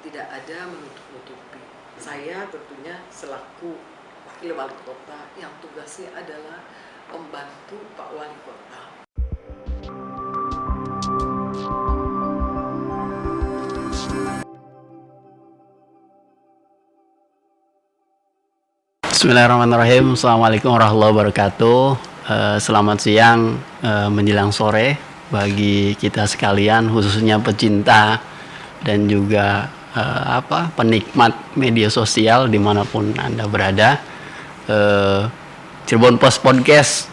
tidak ada menutup-nutupi. Saya tentunya selaku wakil wali kota yang tugasnya adalah membantu Pak Wali Kota. Bismillahirrahmanirrahim. Assalamualaikum warahmatullahi wabarakatuh. Selamat siang menjelang sore bagi kita sekalian, khususnya pecinta dan juga penikmat media sosial dimanapun Anda berada. Cirebon Post Podcast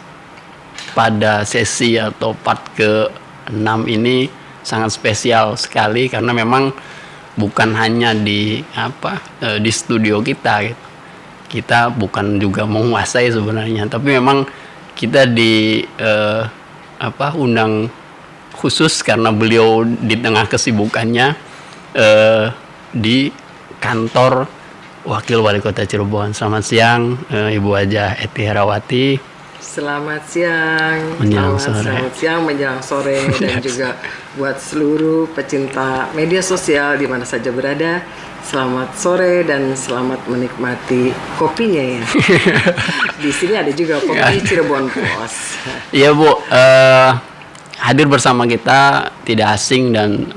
pada sesi atau part ke-6 ini sangat spesial sekali karena memang bukan hanya di studio kita gitu. Kita bukan juga menguasai sebenarnya, tapi memang kita undang khusus karena beliau di tengah kesibukannya di kantor Wakil Wali Kota Cirebon. Selamat siang Ibu Hajah Eti Herawati. Selamat siang, selamat siang menjelang sore dan juga buat seluruh pecinta media sosial di mana saja berada. Selamat sore dan selamat menikmati kopinya ya. Di sini ada juga kopi Cirebon Post. Iya Bu, hadir bersama kita tidak asing dan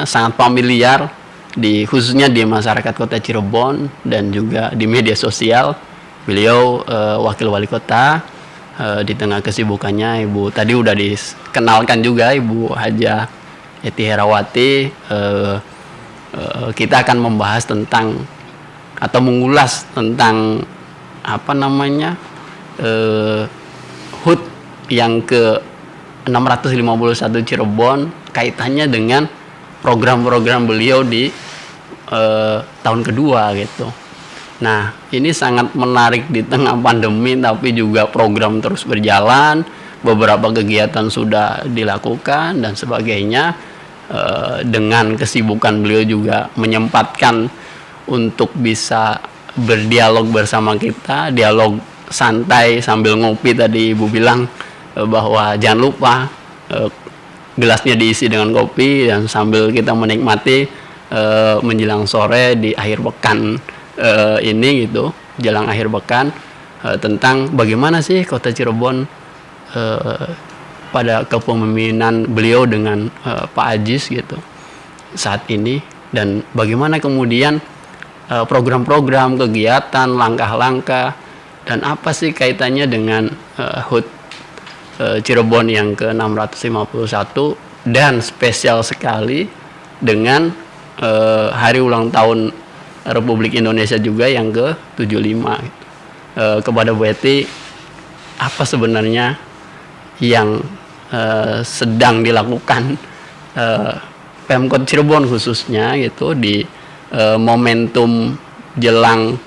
sangat familiar khususnya di masyarakat Kota Cirebon dan juga di media sosial. Beliau Wakil Wali Kota di tengah kesibukannya. Ibu tadi udah dikenalkan juga, Ibu Hajah Eti Herawati. Kita akan membahas tentang atau mengulas tentang HUT yang ke 651 Cirebon, kaitannya dengan program-program beliau di tahun kedua gitu. Nah, ini sangat menarik di tengah pandemi, tapi juga program terus berjalan, beberapa kegiatan sudah dilakukan dan sebagainya. Dengan kesibukan beliau juga menyempatkan untuk bisa berdialog bersama kita, dialog santai sambil ngopi. Tadi Ibu bilang bahwa jangan lupa gelasnya diisi dengan kopi dan sambil kita menikmati menjelang sore di akhir pekan ini gitu, jelang akhir pekan, tentang bagaimana sih Kota Cirebon pada kepemimpinan beliau dengan Pak Ajis gitu saat ini, dan bagaimana kemudian program-program, kegiatan, langkah-langkah, dan apa sih kaitannya dengan HUT Cirebon yang ke-651 dan spesial sekali dengan hari ulang tahun Republik Indonesia juga yang ke-75 gitu. Kepada Bu Eti, apa sebenarnya yang sedang dilakukan Pemkot Cirebon khususnya gitu di momentum jelang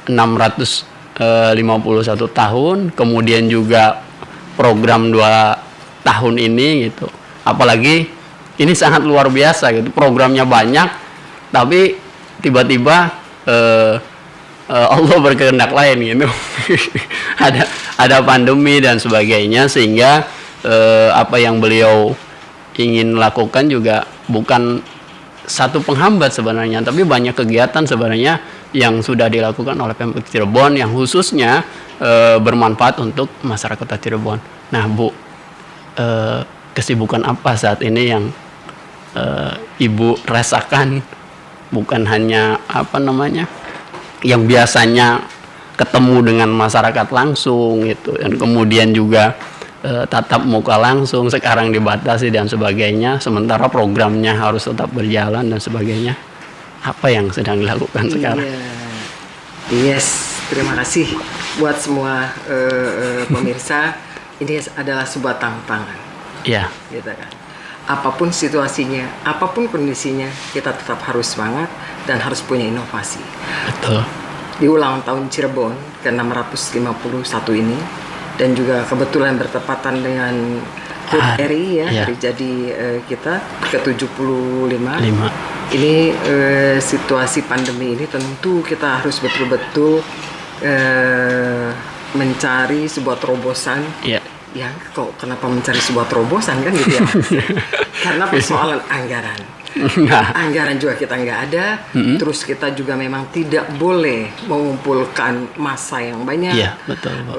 651 tahun, kemudian juga program 2 tahun ini gitu. Apalagi ini sangat luar biasa gitu, programnya banyak tapi tiba-tiba Allah berkehendak lain gitu. ada pandemi dan sebagainya, sehingga apa yang beliau ingin lakukan juga bukan satu penghambat sebenarnya, tapi banyak kegiatan sebenarnya yang sudah dilakukan oleh Pemkot Cirebon yang khususnya bermanfaat untuk masyarakat Kota Cirebon. Nah Bu, kesibukan apa saat ini yang Ibu rasakan, bukan hanya yang biasanya ketemu dengan masyarakat langsung gitu, dan kemudian juga tatap muka langsung, sekarang dibatasi dan sebagainya, sementara programnya harus tetap berjalan dan sebagainya. Apa yang sedang dilakukan sekarang? Yes, terima kasih buat semua pemirsa. Ini adalah sebuah tantangan. Iya. Gitu kan. Apapun situasinya, apapun kondisinya, kita tetap harus semangat dan harus punya inovasi. Betul. Di ulang tahun Cirebon ke-651 ini, dan juga kebetulan bertepatan dengan HUT RI ya, hari jadi kita ke-75. Ini situasi pandemi ini tentu kita harus betul-betul mencari sebuah terobosan. Ya, kok kenapa mencari sebuah terobosan kan gitu ya? Karena persoalan anggaran. Anggaran juga kita nggak ada. Terus kita juga memang tidak boleh mengumpulkan massa yang banyak. Iya, betul, Pak.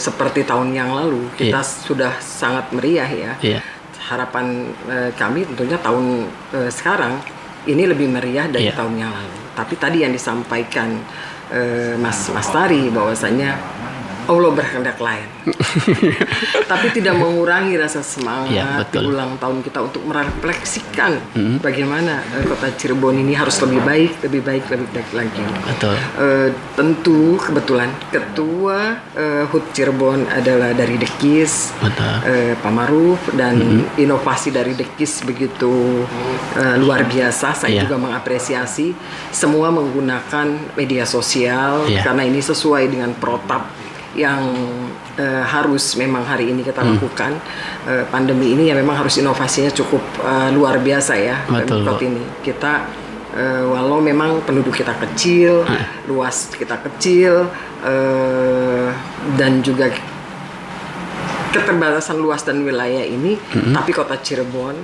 Seperti tahun yang lalu kita sudah sangat meriah ya. Iya. Harapan kami tentunya tahun sekarang ini lebih meriah dari tahun yang lalu. Tapi tadi yang disampaikan Mas Tari bahwasanya Allah berkehendak lain. Tapi tidak mengurangi rasa semangat di ulang tahun kita untuk merefleksikan bagaimana kota Cirebon ini harus lebih baik lagi. Betul. Tentu kebetulan ketua HUT Cirebon adalah dari Dekis, Pak Maruf, dan inovasi dari Dekis begitu luar biasa. Saya juga mengapresiasi semua menggunakan media sosial karena ini sesuai dengan protap yang harus memang hari ini kita lakukan. Pandemi ini ya memang harus inovasinya cukup luar biasa ya. Pemkot ini kita walau memang penduduk kita kecil, luas kita kecil, dan juga keterbatasan luas dan wilayah ini, tapi kota Cirebon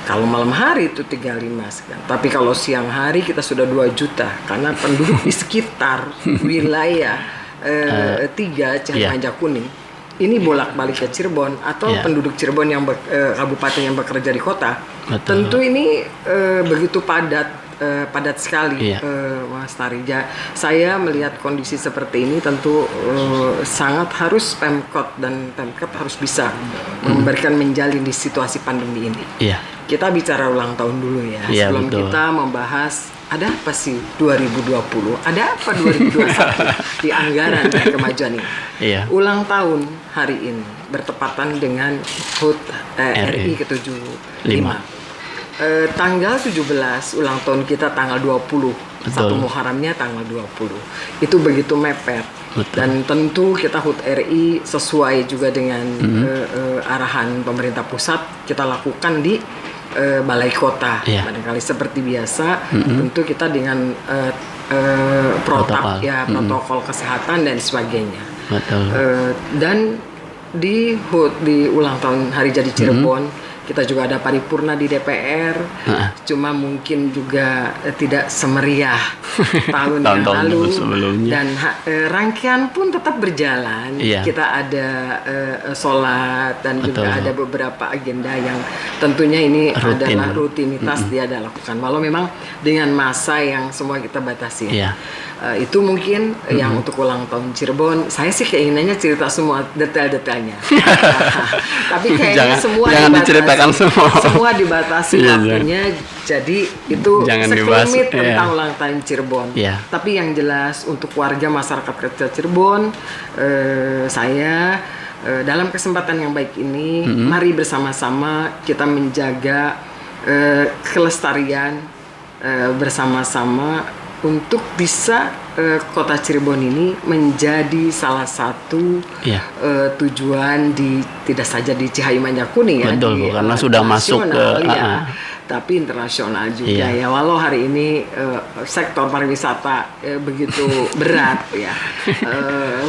kalau malam hari itu 35 sekian. Tapi kalau siang hari kita sudah 2 juta karena penduduk di sekitar wilayah 3 Cihayam Kuning ini bolak-balik ke Cirebon atau penduduk Cirebon yang kabupaten yang bekerja di kota. Tentu ini begitu padat sekali, Mas Tarija. Saya melihat kondisi seperti ini tentu sangat harus Pemkot dan Pemkab harus bisa memberikan menjalin di situasi pandemi ini. Kita bicara ulang tahun dulu ya, sebelum kita membahas ada apa sih 2020, ada apa 2021 di anggaran dan kemajuan ini. Ulang tahun hari ini bertepatan dengan HUT RI ke-75. Tanggal 17 ulang tahun kita tanggal 20. Satu Muharramnya tanggal 20. Itu begitu mepet. Dan tentu kita HUT RI sesuai juga dengan arahan pemerintah pusat kita lakukan di balai kota. Barangkali seperti biasa, tentu kita dengan protokol kesehatan dan sebagainya. Dan di HUT di ulang tahun hari jadi Cirebon kita juga ada paripurna di DPR, cuma mungkin juga tidak semeriah tahun yang lalu sebelumnya. Dan rangkaian pun tetap berjalan. Kita ada sholat dan juga ada beberapa agenda yang tentunya ini adalah rutinitas dia ada lakukan. Walau memang dengan masa yang semua kita batasi. Itu mungkin yang untuk ulang tahun Cirebon. Saya sih keinginannya cerita semua detail-detailnya. Tapi kayaknya jangan diceritakan semua dibatasi waktunya. Jadi itu sekelumit tentang ulang tahun Cirebon. Tapi yang jelas untuk warga masyarakat kecil Cirebon, saya dalam kesempatan yang baik ini, mari bersama-sama kita menjaga kelestarian bersama-sama untuk bisa kota Cirebon ini menjadi salah satu tujuan di tidak saja di Cihayam Kuning ya, karena sudah masuk ke tapi internasional juga ya. Walau hari ini sektor pariwisata begitu berat ya,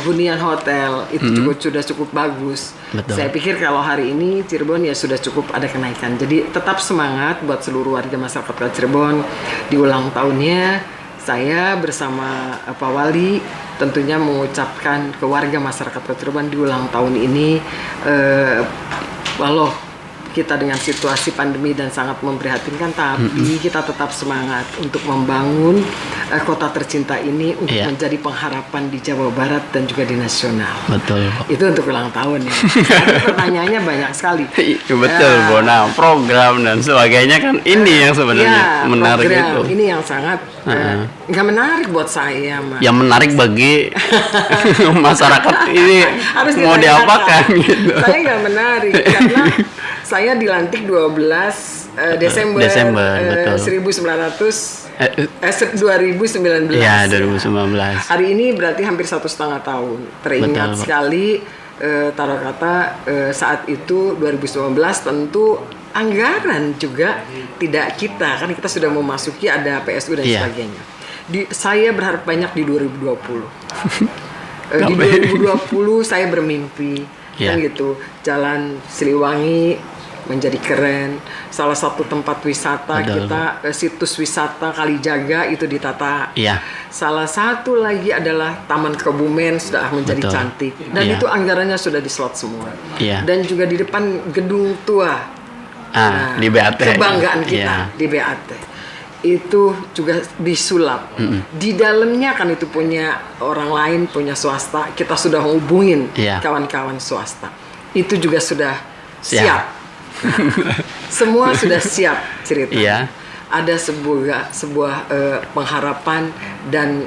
hunian hotel itu sudah cukup bagus. Saya pikir kalau hari ini Cirebon ya sudah cukup ada kenaikan. Jadi tetap semangat buat seluruh warga masyarakat kota Cirebon di ulang tahunnya. Saya bersama Pak Wali tentunya mengucapkan ke warga masyarakat Kota Cirebon di ulang tahun ini, walau kita dengan situasi pandemi dan sangat memprihatinkan, tapi kita tetap semangat untuk membangun kota tercinta ini untuk menjadi pengharapan di Jawa Barat dan juga di nasional. Itu untuk ulang tahun ya. Pertanyaannya banyak sekali. Betul, Bona. Program dan sebagainya kan ini yang sebenarnya menarik itu. Ini yang sangat nggak menarik buat saya, Mas. Yang menarik bagi masyarakat ini harus mau diapakan gitu. Saya nggak menarik karena saya dilantik 12 Desember 2019. Ya, 2019. Hari ini berarti hampir 1,5 tahun. Teringat sekali taruh kata saat itu 2019 tentu anggaran juga tidak kita, kan kita sudah memasuki ada PSU dan sebagainya. Saya berharap banyak di 2020. Di 2020 saya bermimpi kan gitu, Jalan Siliwangi menjadi keren. Salah satu tempat wisata kita, situs wisata Kalijaga itu ditata. Iya. Salah satu lagi adalah Taman Kebumen sudah menjadi cantik, dan itu anggarannya sudah dislot semua. Dan juga di depan gedung tua, di BAT, kebanggaan kita di BAT. Itu juga disulap. Di dalamnya kan itu punya orang lain, punya swasta. Kita sudah hubungin kawan-kawan swasta. Itu juga sudah siap. Nah, semua sudah siap ceritanya. Ada sebuah pengharapan dan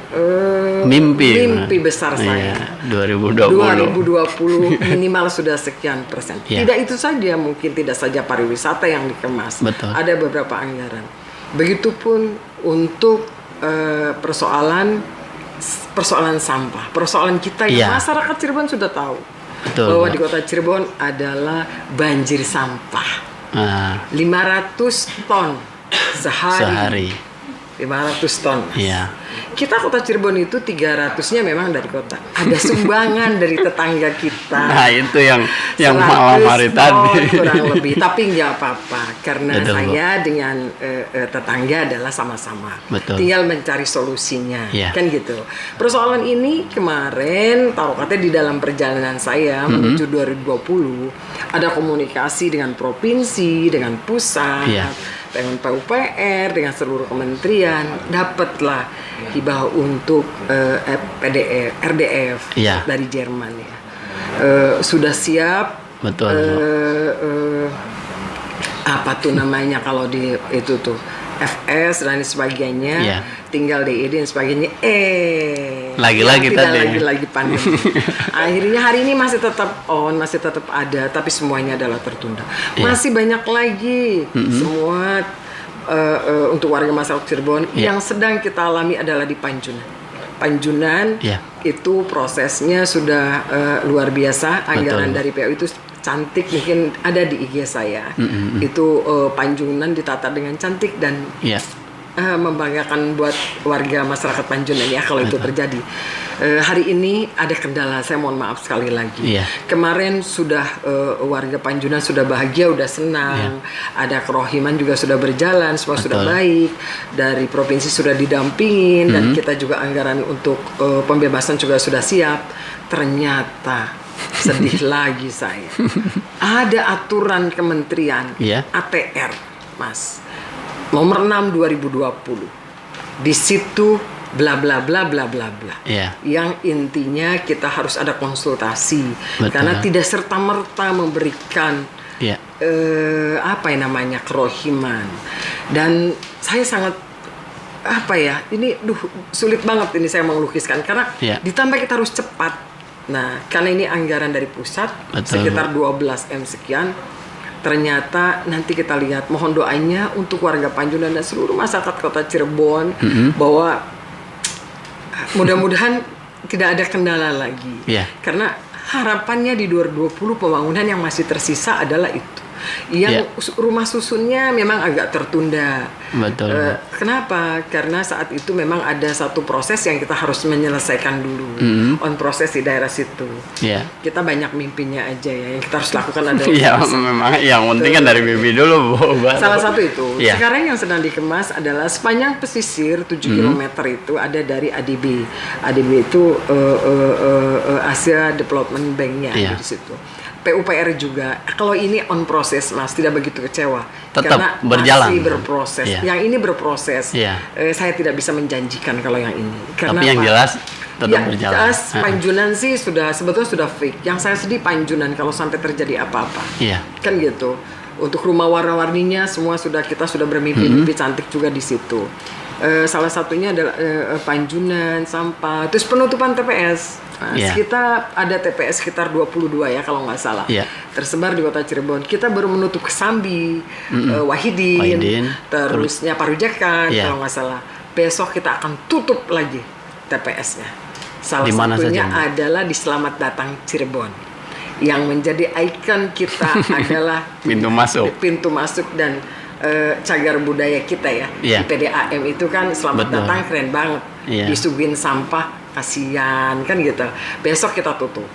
mimpi besar saya. 2020 minimal sudah sekian persen. Tidak itu saja, mungkin tidak saja pariwisata yang dikemas. Ada beberapa anggaran. Begitupun untuk persoalan sampah, persoalan kita yang masyarakat Cirebon sudah tahu bahwa di kota Cirebon adalah banjir sampah. 500 ton sehari. 500 ton. Kita kota Cirebon itu 300-nya memang dari kota. Ada sumbangan dari tetangga kita. Nah, itu yang malam hari tadi. Kurang lebih. Tapi nggak apa-apa. Karena saya dengan tetangga adalah sama-sama. Tinggal mencari solusinya. Kan gitu. Persoalan ini kemarin, taruh katanya di dalam perjalanan saya menuju 2020, ada komunikasi dengan provinsi, dengan pusat, dengan PUPR, dengan seluruh kementerian, dapatlah hibah untuk RDF dari Jerman ya. Sudah siap. Apa tuh namanya kalau di itu tuh FS dan sebagainya, tinggal DID dan sebagainya. Lagi-lagi tadi. Lagi pandemi. Akhirnya hari ini masih tetap on, masih tetap ada, tapi semuanya adalah tertunda. Masih banyak lagi semua untuk warga masyarakat Cirebon yang sedang kita alami adalah di Panjunan. Panjunan itu prosesnya sudah luar biasa. Anggaran dari PU itu cantik, mungkin ada di IG saya. Itu Panjunan ditata dengan cantik dan membanggakan buat warga masyarakat Panjunan ya kalau itu terjadi. Hari ini ada kendala, saya mohon maaf sekali lagi. Kemarin sudah warga Panjunan sudah bahagia, sudah senang. Ada kerohiman juga sudah berjalan, semua sudah baik. Dari provinsi sudah didampingin dan kita juga anggaran untuk pembebasan juga sudah siap. Ternyata sedih lagi saya. Ada aturan kementerian ATR, Mas. Nomor 6 2020. Di situ bla bla bla bla bla bla. Yang intinya kita harus ada konsultasi karena tidak serta-merta memberikan apa yang namanya kerohiman. Dan saya sangat ini sulit banget ini saya melukiskan karena ditambah kita harus cepat. Nah, karena ini anggaran dari pusat sekitar 12 M sekian. Ternyata nanti kita lihat, mohon doanya untuk warga Panjunan dan seluruh masyarakat kota Cirebon bahwa mudah-mudahan tidak ada kendala lagi. Karena harapannya di 2020 pembangunan yang masih tersisa adalah itu. Yang rumah susunnya memang agak tertunda. Kenapa? Karena saat itu memang ada satu proses yang kita harus menyelesaikan dulu. On proses di daerah situ. Kita banyak mimpinya aja ya. Yang kita harus lakukan adalah memang yang penting kan dari mimpi dulu. Salah satu itu. Sekarang yang sedang dikemas adalah sepanjang pesisir 7 km itu ada dari ADB. ADB itu Asia Development Bank-nya di situ. PUPR juga. Kalau ini on proses, Mas, tidak begitu kecewa. Tetap karena berjalan. Masih berproses. Yang ini berproses. Saya tidak bisa menjanjikan kalau yang ini. Karena tapi yang jelas tetap berjalan. Jelas Panjunan sih sebetulnya sudah fix. Yang saya sedih Panjunan kalau sampai terjadi apa-apa. Kan gitu. Untuk rumah warna-warninya semua kita sudah bermimpi-mimpi cantik juga di situ. Salah satunya adalah Panjunan, sampah, terus penutupan TPS. Kita ada TPS sekitar 22 ya kalau nggak salah. Tersebar di kota Cirebon. Kita baru menutup Kesambi, Wahidin, terusnya Parujakan kalau nggak salah. Besok kita akan tutup lagi TPS-nya. Salah satunya adalah di Selamat Datang Cirebon. Yang menjadi ikon kita adalah pintu masuk dan cagar budaya kita ya. Di PDAM itu kan Selamat Datang keren banget. Disuguhin sampah, kasihan kan gitu. Besok kita tutup.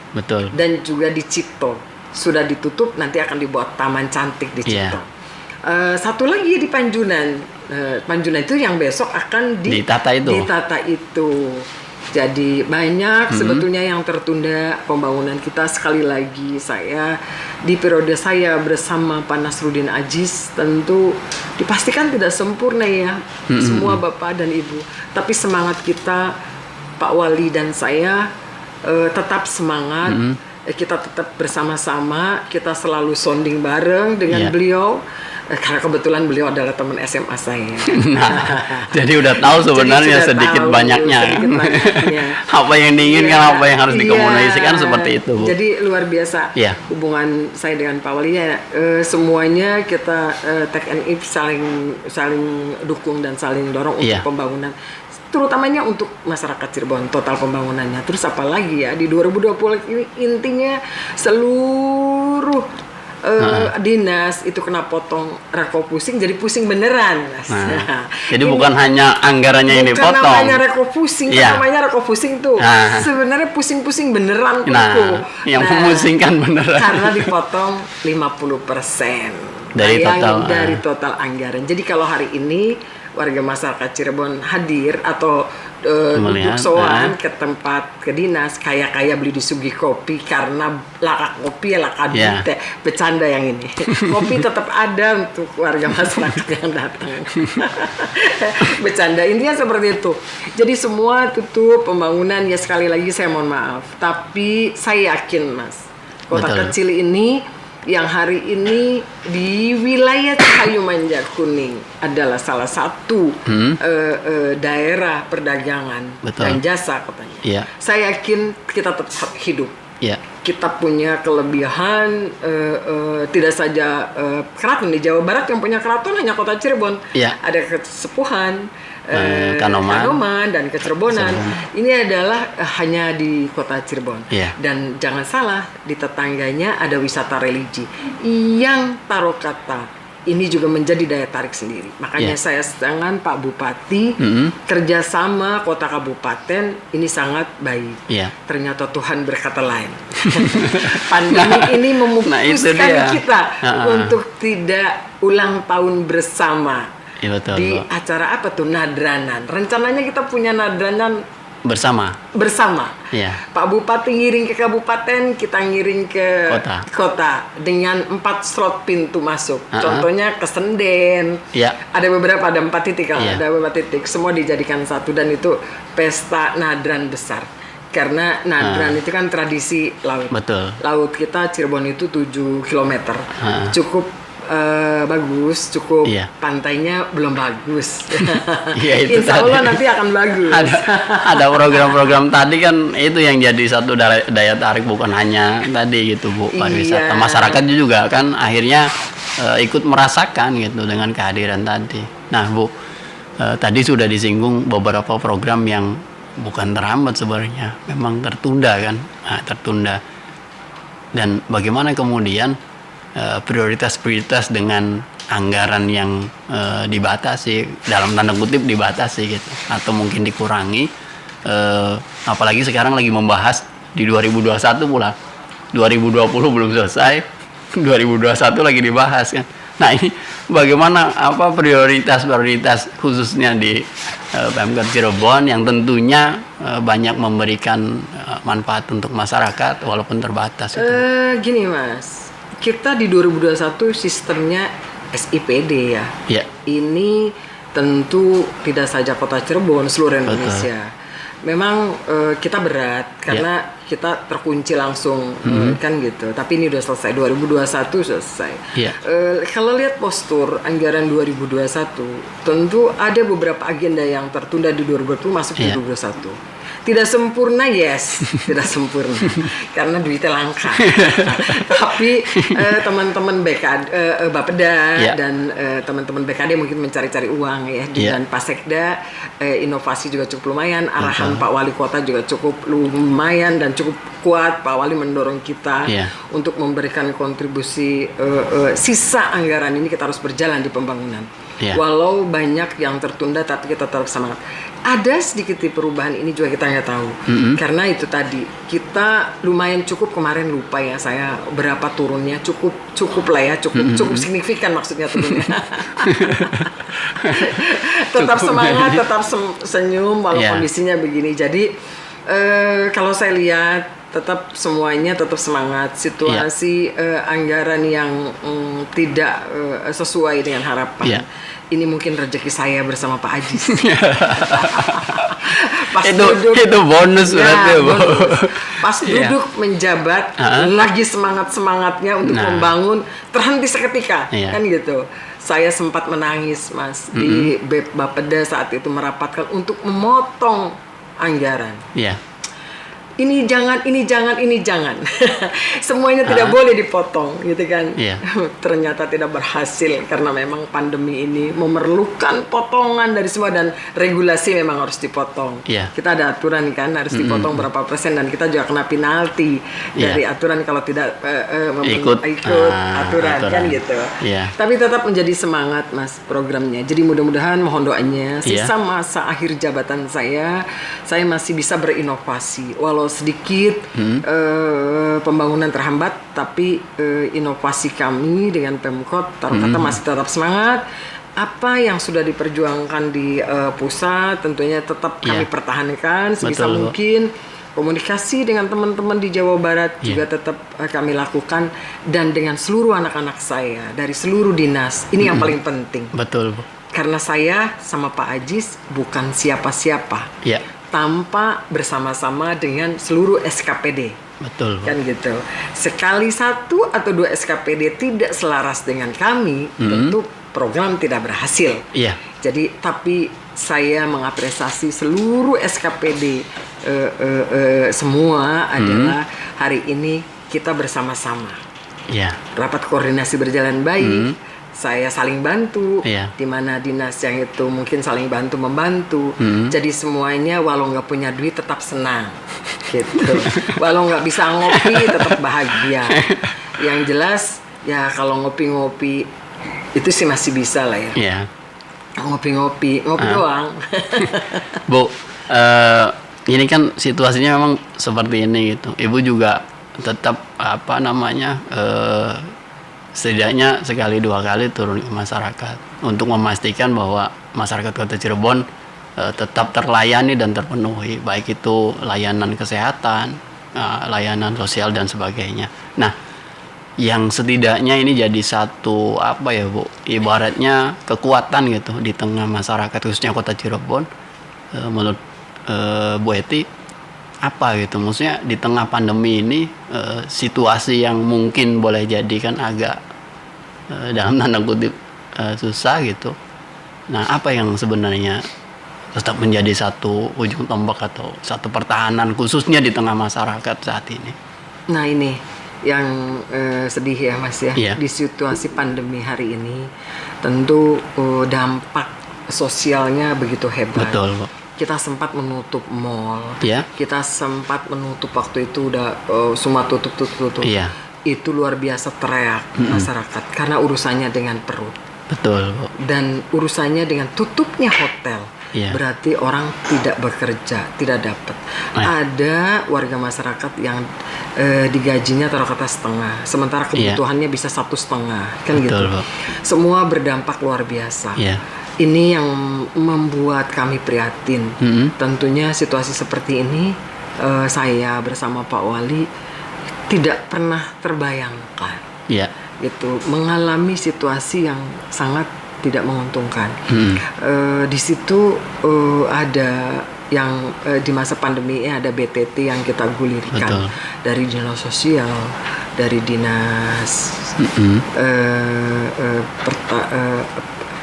Dan juga di Cipto sudah ditutup, nanti akan dibuat taman cantik di Cipto. Iya. Satu lagi di Panjunan. Panjunan itu yang besok akan Ditata itu. Jadi banyak sebetulnya yang tertunda pembangunan kita. Sekali lagi saya di periode saya bersama Pak Nasruddin Aziz tentu dipastikan tidak sempurna ya semua Bapak dan Ibu. Tapi semangat kita, Pak Wali dan saya tetap semangat. Kita tetap bersama-sama, kita selalu sounding bareng dengan beliau. Karena kebetulan beliau adalah teman SMA saya. Nah, jadi udah tahu sebenarnya sedikit banyaknya. Apa yang diinginkan, apa yang harus dikomunikasikan seperti itu, Bu. Jadi luar biasa hubungan saya dengan Pak Wali ya. Semuanya kita take and give, saling dukung dan saling dorong untuk pembangunan. Terutamanya untuk masyarakat Cirebon, total pembangunannya. Terus apalagi ya di 2020 ini intinya seluruh dinas itu kena potong reko pusing, jadi pusing beneran. Jadi bukan hanya anggarannya yang dipotong. Bukan namanya reko pusing, namanya reko pusing tuh. Sebenarnya pusing-pusing beneran tuh. Yang memusingkan beneran. Karena dipotong 50% dari total anggaran. Jadi kalau hari ini warga masyarakat Cirebon hadir atau duduk soan ke tempat ke dinas, kaya beli disuguhi kopi karena laka kopi laka teh bercanda yang ini. Kopi tetap ada untuk warga masyarakat yang datang. Bercanda intinya seperti itu. Jadi semua tutup pembangunan ya, sekali lagi saya mohon maaf. Tapi saya yakin Mas, kota kecil ini yang hari ini di wilayah Cahayu Manja Kuning adalah salah satu daerah perdagangan dan jasa katanya. Saya yakin kita tetap hidup. Kita punya kelebihan, tidak saja keraton di Jawa Barat yang punya keraton hanya kota Cirebon. Ada kesepuhan, Kanoman dan Kecerebonan. Ini adalah hanya di kota Cirebon. Dan jangan salah, di tetangganya ada wisata religi yang taruh kata ini juga menjadi daya tarik sendiri. Makanya saya dengan Pak Bupati kerjasama kota kabupaten ini sangat baik. Ternyata Tuhan berkata lain. Pandemi ini memutuskan kita untuk tidak ulang tahun bersama. Di acara apa tuh, nadranan. Rencananya kita punya nadranan bersama. Pak Bupati ngiring ke kabupaten, kita ngiring ke kota dengan 4 slot pintu masuk. Contohnya ke Senden. Ada 4 titik kalau ada beberapa titik. Semua dijadikan satu dan itu pesta nadran besar. Karena nadran itu kan tradisi laut. Laut kita Cirebon itu 7 km. Cukup bagus, cukup pantainya belum bagus. Insya Allah nanti akan bagus. Ada program-program tadi kan itu yang jadi satu daya tarik, bukan hanya tadi gitu Bu, pariwisata. Masyarakat juga kan akhirnya ikut merasakan gitu dengan kehadiran tadi. Nah Bu, tadi sudah disinggung beberapa program yang bukan terhambat sebenarnya, memang tertunda kan, tertunda. Dan bagaimana kemudian prioritas-prioritas dengan anggaran yang dibatasi, dalam tanda kutip dibatasi gitu, atau mungkin dikurangi, apalagi sekarang lagi membahas di 2021 pula, 2020 belum selesai, 2021 lagi dibahas kan. Nah ini bagaimana prioritas khususnya di Pemkab Cirebon yang tentunya banyak memberikan manfaat untuk masyarakat walaupun terbatas. Gini Mas, kita di 2021 sistemnya SIPD ya. Ini tentu tidak saja kota Cirebon, seluruh Indonesia. Memang kita berat karena kita terkunci langsung kan gitu. Tapi ini udah selesai, 2021 selesai. Kalau lihat postur anggaran 2021, tentu ada beberapa agenda yang tertunda di 2020 masuk di 2021. Tidak sempurna, tidak sempurna karena duitnya langka. Tapi teman-teman BKD, Bapeda dan teman-teman BKD mungkin mencari-cari uang ya. Dan Pasekda inovasi juga cukup lumayan. Arahan Pak Wali Kota juga cukup lumayan dan cukup kuat. Pak Wali mendorong kita untuk memberikan kontribusi. Sisa anggaran ini kita harus berjalan di pembangunan. Walau banyak yang tertunda, tapi kita tetap semangat. Ada sedikit perubahan ini juga kita nggak tahu. Karena itu tadi kita lumayan cukup kemarin, lupa ya saya berapa turunnya, cukup lah ya, cukup signifikan maksudnya turunnya. Tetap semangat, tetap senyum walau kondisinya begini. Jadi kalau saya lihat tetap semuanya tetap semangat. Situasi anggaran yang tidak sesuai dengan harapan. Ini mungkin rezeki saya bersama Pak Ajis. itu bonus berarti ya, pas duduk menjabat lagi semangatnya untuk membangun, terhenti seketika kan gitu. Saya sempat menangis Mas di Bapeda saat itu merapatkan untuk memotong anggaran. Ini jangan. Semuanya tidak boleh dipotong, gitu kan? Ternyata tidak berhasil karena memang pandemi ini memerlukan potongan dari semua dan regulasi memang harus dipotong. Kita ada aturan kan, harus dipotong berapa persen dan kita juga kena penalti dari aturan kalau tidak ikut aturan kan gitu. Tapi tetap menjadi semangat Mas programnya. Jadi mudah-mudahan mohon doanya sisa masa akhir jabatan saya masih bisa berinovasi. Walau sedikit pembangunan terhambat, tapi inovasi kami dengan Pemkot taruh kata masih tetap semangat. Apa yang sudah diperjuangkan di pusat tentunya tetap kami pertahankan sebisa mungkin. Komunikasi dengan teman-teman di Jawa Barat juga tetap kami lakukan, dan dengan seluruh anak-anak saya dari seluruh dinas. Ini yang paling penting. Betul, Bu. Karena saya sama Pak Ajis bukan siapa-siapa. Tanpa bersama-sama dengan seluruh SKPD. Betul. Kan gitu. Sekali 1 atau 2 SKPD tidak selaras dengan kami, tentu program tidak berhasil. Jadi tapi saya mengapresiasi seluruh SKPD semua adalah hari ini kita bersama-sama. Rapat koordinasi berjalan baik. Saya saling bantu, di mana dinas yang itu mungkin saling bantu-membantu. Jadi semuanya walau nggak punya duit tetap senang, gitu. Walau nggak bisa ngopi tetap bahagia. Yang jelas ya kalau ngopi-ngopi itu sih masih bisa lah ya. Ngopi doang. Bu, ini kan situasinya memang seperti ini gitu. Ibu juga tetap setidaknya sekali 2 kali turun ke masyarakat untuk memastikan bahwa masyarakat Kota Cirebon tetap terlayani dan terpenuhi, baik itu layanan kesehatan, layanan sosial dan sebagainya. Nah, yang setidaknya ini jadi satu Bu, ibaratnya kekuatan gitu di tengah masyarakat khususnya Kota Cirebon. Menurut Bu Eti apa gitu, maksudnya di tengah pandemi ini situasi yang mungkin boleh jadikan agak dalam tanda kutip susah gitu. Nah, apa yang sebenarnya tetap menjadi satu ujung tombak atau satu pertahanan khususnya di tengah masyarakat saat ini? Nah, ini yang sedih ya Mas ya. Di situasi pandemi hari ini tentu dampak sosialnya begitu hebat. Betul, Bu. Kita sempat menutup mall. Kita sempat menutup waktu itu udah semua tutup. Itu luar biasa teriak masyarakat karena urusannya dengan perut. Betul, Bu. Dan urusannya dengan tutupnya hotel. Berarti orang tidak bekerja, tidak dapat. Ada warga masyarakat yang digajinya taruh kata setengah, sementara kebutuhannya bisa 1,5, kan betul, gitu. Bu. Semua berdampak luar biasa. Ini yang membuat kami prihatin. Tentunya situasi seperti ini saya bersama Pak Wali tidak pernah terbayangkan. Gitu, mengalami situasi yang sangat tidak menguntungkan. Di situ ada yang di masa pandemi ini ada BTT yang kita gulirkan dari dinas sosial, dari dinas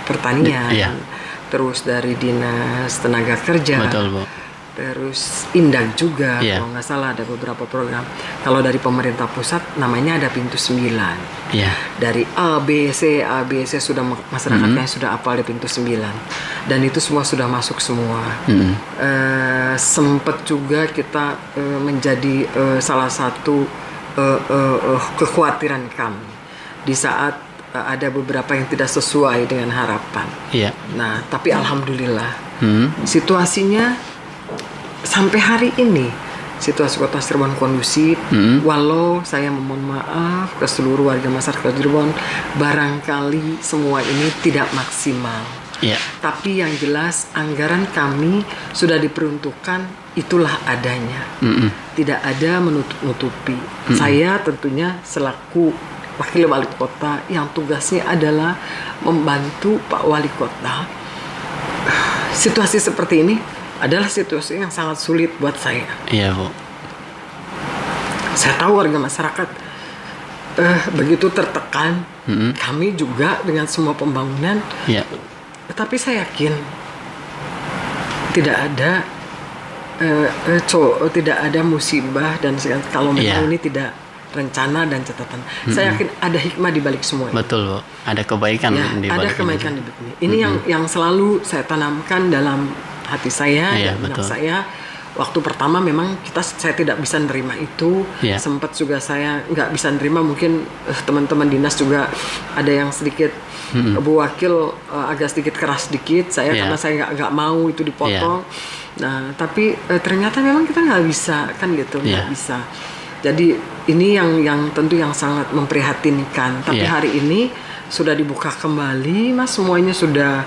pertanian, terus dari dinas tenaga kerja. Terus Indak juga, kalau nggak salah ada beberapa program. Kalau dari pemerintah pusat namanya ada Pintu 9. Dari ABC sudah masyarakatnya sudah apal di Pintu 9. Dan itu semua sudah masuk semua. Sempat juga kita menjadi salah satu kekhawatiran kami di saat ada beberapa yang tidak sesuai dengan harapan. Iya. Nah, tapi alhamdulillah situasinya sampai hari ini situasi Kota Cirebon kondusif. Walau saya memohon maaf ke seluruh warga masyarakat Cirebon, barangkali semua ini tidak maksimal. Iya. Tapi yang jelas anggaran kami sudah diperuntukkan, itulah adanya. Tidak ada menutup-nutupi. Saya tentunya selaku Wakil Wali Kota yang tugasnya adalah membantu Pak Wali Kota. Situasi seperti ini adalah situasi yang sangat sulit buat saya. Iya, Bu. Saya tahu warga masyarakat begitu tertekan. Kami juga dengan semua pembangunan. Iya. Tetapi saya yakin tidak ada musibah dan kalau memang ini tidak rencana dan catatan. Saya yakin ada hikmah di balik semua ini. Betul, Bu. Ada kebaikan di balik. Ada kebaikan di balik ini. Ini yang selalu saya tanamkan dalam hati saya dan benak saya. Waktu pertama memang saya tidak bisa nerima itu. Sempat juga saya nggak bisa nerima. Mungkin teman-teman dinas juga ada yang sedikit Bu Wakil agak sedikit keras sedikit saya karena saya nggak mau itu dipotong. Nah, tapi ternyata memang kita nggak bisa kan gitu, nggak bisa. Jadi ini yang tentu yang sangat memprihatinkan. Tapi hari ini sudah dibuka kembali, Mas. Semuanya sudah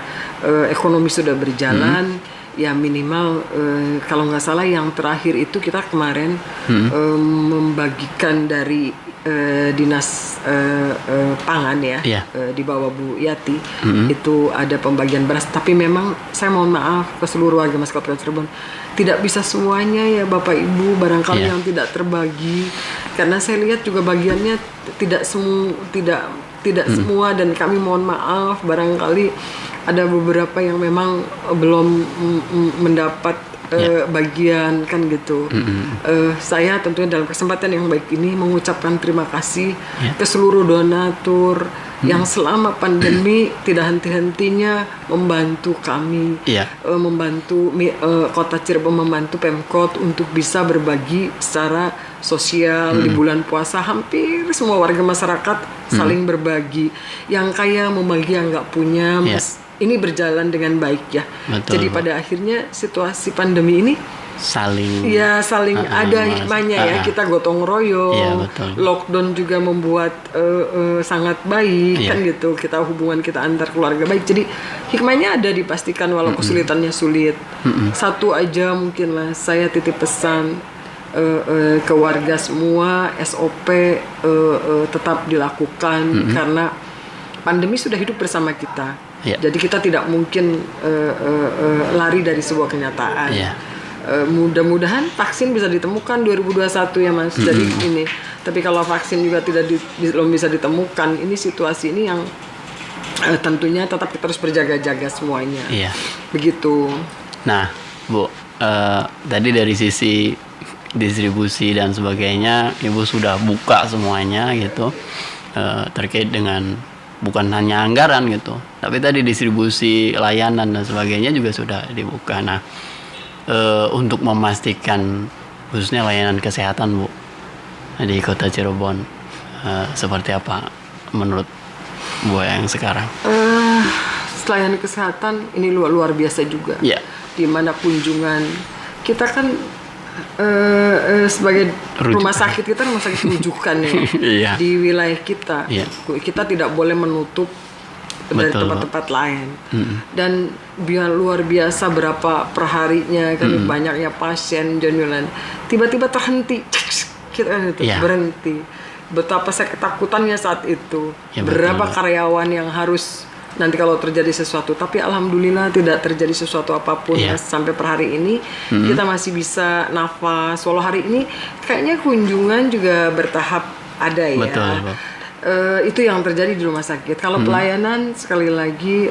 ekonomi sudah berjalan. Ya minimal kalau nggak salah yang terakhir itu kita kemarin membagikan dari dinas pangan di bawah Bu Yati itu ada pembagian beras. Tapi memang saya mohon maaf ke seluruh warga masyarakat Kota Cirebon, tidak bisa semuanya ya Bapak Ibu, barangkali yang tidak terbagi karena saya lihat juga bagiannya tidak semua dan kami mohon maaf barangkali ada beberapa yang memang belum mendapat bagian kan gitu. Saya tentunya dalam kesempatan yang baik ini mengucapkan terima kasih ke seluruh donatur yang selama pandemi tidak henti-hentinya membantu kami, membantu Kota Cirebon, membantu Pemkot untuk bisa berbagi secara sosial di bulan puasa. Hampir semua warga masyarakat saling berbagi, yang kaya membagi yang nggak punya. Ini berjalan dengan baik ya. Betul, jadi pada akhirnya situasi pandemi ini saling ada hikmahnya ya. Kita gotong royong, lockdown juga membuat sangat baik kan gitu. Kita hubungan kita antar keluarga baik. Jadi hikmahnya ada dipastikan walau kesulitannya sulit. Satu aja mungkin lah saya titip pesan ke warga semua, SOP tetap dilakukan karena pandemi sudah hidup bersama kita. Jadi kita tidak mungkin lari dari sebuah kenyataan. Mudah-mudahan vaksin bisa ditemukan 2021 ya Mas. Jadi ini. Tapi kalau vaksin juga belum bisa ditemukan, ini situasi ini yang tentunya tetap kita harus berjaga-jaga semuanya. Begitu. Nah, Bu, tadi dari sisi distribusi dan sebagainya, Ibu sudah buka semuanya gitu terkait dengan bukan hanya anggaran gitu, tapi tadi distribusi layanan dan sebagainya juga sudah dibuka. Nah, untuk memastikan khususnya layanan kesehatan Bu di Kota Cirebon seperti apa menurut Bu yang sekarang? Layanan kesehatan ini luar biasa juga. Di mana kunjungan kita kan sebagai rumah sakit kita rumah sakit rujukan ya di wilayah kita. Kita tidak boleh menutup dari tempat-tempat lain. Dan luar biasa berapa perharinya kan banyaknya pasien Janulan tiba-tiba terhenti kita berhenti. Betapa saya ketakutannya saat itu. Berapa karyawan yang harus nanti kalau terjadi sesuatu, tapi alhamdulillah tidak terjadi sesuatu apapun. Sampai per hari ini kita masih bisa nafas. Walau hari ini kayaknya kunjungan juga bertahap ada ya. Itu yang terjadi di rumah sakit. Kalau pelayanan sekali lagi